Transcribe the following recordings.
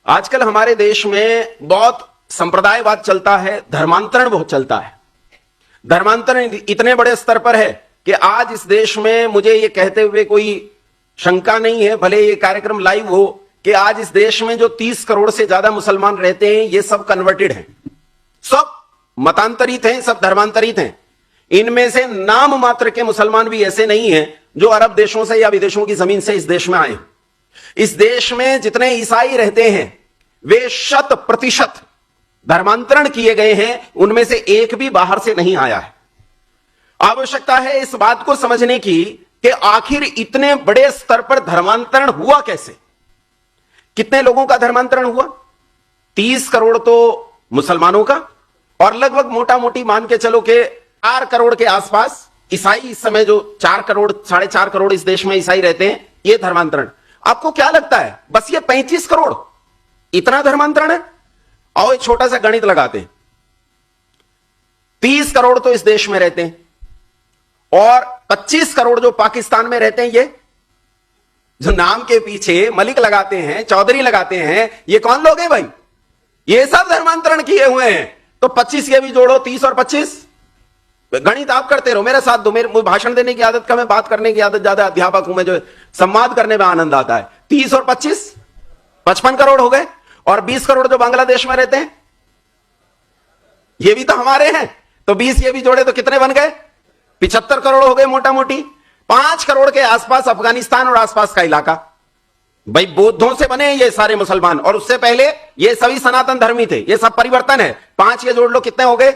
आजकल हमारे देश में बहुत संप्रदायवाद चलता है, धर्मांतरण बहुत चलता है। धर्मांतरण इतने बड़े स्तर पर है कि आज इस देश में मुझे ये कहते हुए कोई शंका नहीं है, भले ये कार्यक्रम लाइव हो, कि आज इस देश में जो 30 करोड़ से ज्यादा मुसलमान रहते हैं ये सब कन्वर्टेड हैं, सब मतांतरित हैं, सब धर्मांतरित हैं। इनमें से नाम मात्र के मुसलमान भी ऐसे नहीं हैं जो अरब देशों से या विदेशों की जमीन से इस देश में आए। इस देश में जितने ईसाई रहते हैं वे 100% धर्मांतरण किए गए हैं, उनमें से एक भी बाहर से नहीं आया है। आवश्यकता है इस बात को समझने की कि आखिर इतने बड़े स्तर पर धर्मांतरण हुआ कैसे। कितने लोगों का धर्मांतरण हुआ? 30 करोड़ तो मुसलमानों का, और लगभग मोटा मोटी मान के चलो कि 4 करोड़ के आसपास ईसाई। इस समय जो 4 करोड़ 4.5 करोड़ इस देश में ईसाई रहते हैं, यह धर्मांतरण। आपको क्या लगता है बस ये 35 करोड़ इतना धर्मांतरण है? आओ एक छोटा सा गणित लगाते हैं। 30 करोड़ तो इस देश में रहते हैं और 25 करोड़ जो पाकिस्तान में रहते हैं, ये जो नाम के पीछे मलिक लगाते हैं, चौधरी लगाते हैं, ये कौन लोग हैं भाई? ये सब धर्मांतरण किए हुए हैं। तो 25 के भी जोड़ो, 30 और 25। गणित आप करते रहो, मेरे साथ दो। मेरे भाषण देने की आदत कम है, बात करने की आदत ज्यादा। अध्यापक हूं मैं, जो संवाद करने में आनंद आता है। 30 और 25 55 करोड़ हो गए। और 20 करोड़ जो बांग्लादेश में रहते हैं, ये भी तो हमारे हैं। तो 20 ये भी जोड़े तो कितने बन गए? 75 करोड़ हो गए मोटा मोटी। 5 करोड़ के आसपास अफगानिस्तान और आसपास का इलाका। भाई बौद्धों से बने ये सारे मुसलमान, और उससे पहले ये सभी सनातन धर्मी थे। ये सब परिवर्तन है। 5 ये जोड़ लो, कितने हो गए?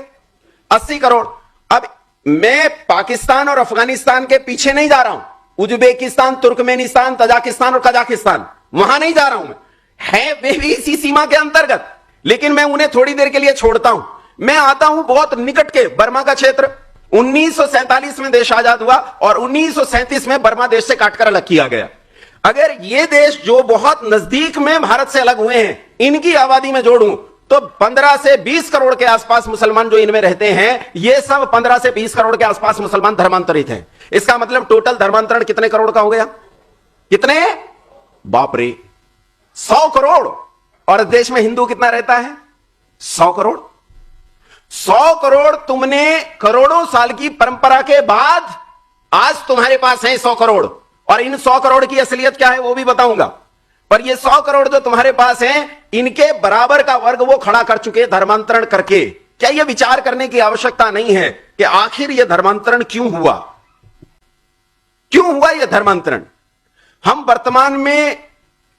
80 करोड़। अब मैं पाकिस्तान और अफगानिस्तान के पीछे नहीं जा रहा हूं। उज्बेकिस्तान, तुर्कमेनिस्तान, तजाकिस्तान और कजाकिस्तान, वहां नहीं जा रहा हूं मैं। है वे भी इसी सीमा के अंतर्गत, लेकिन मैं उन्हें थोड़ी देर के लिए छोड़ता हूं। मैं आता हूं बहुत निकट के बर्मा का क्षेत्र। 1947 में देश आजाद हुआ और 1937 में बर्मा देश से काटकर अलग किया गया। अगर ये देश जो बहुत नजदीक में भारत से अलग हुए हैं, इनकी आबादी में जोड़ूं तो 15 से 20 करोड़ के आसपास मुसलमान जो इनमें रहते हैं, ये सब 15 से 20 करोड़ के आसपास मुसलमान धर्मांतरित हैं। इसका मतलब टोटल धर्मांतरण कितने करोड़ का हो गया? कितने? बाप रे, 100 करोड़। और देश में हिंदू कितना रहता है? 100 करोड़। 100 करोड़ तुमने करोड़ों साल की परंपरा के बाद आज तुम्हारे पास है 100 करोड़। और इन 100 करोड़ की असलियत क्या है वो भी बताऊंगा। पर ये 100 करोड़ जो तुम्हारे पास हैं, इनके बराबर का वर्ग वो खड़ा कर चुके धर्मांतरण करके। क्या यह विचार करने की आवश्यकता नहीं है कि आखिर यह धर्मांतरण क्यों हुआ? क्यों हुआ यह धर्मांतरण? हम वर्तमान में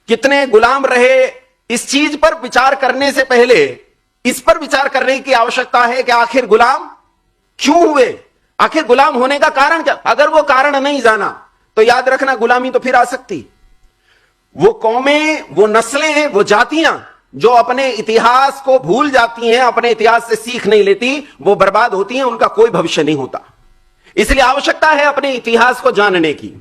कितने गुलाम रहे, इस चीज पर विचार करने से पहले इस पर विचार करने की आवश्यकता है कि आखिर गुलाम क्यों हुए, आखिर गुलाम होने का कारण क्या। अगर वो कारण नहीं जाना तो याद रखना गुलामी तो फिर आ सकती। वो कौमें, वो नस्लें हैं, वो जातियां जो अपने इतिहास को भूल जाती हैं, अपने इतिहास से सीख नहीं लेती, वो बर्बाद होती हैं, उनका कोई भविष्य नहीं होता। इसलिए आवश्यकता है अपने इतिहास को जानने की।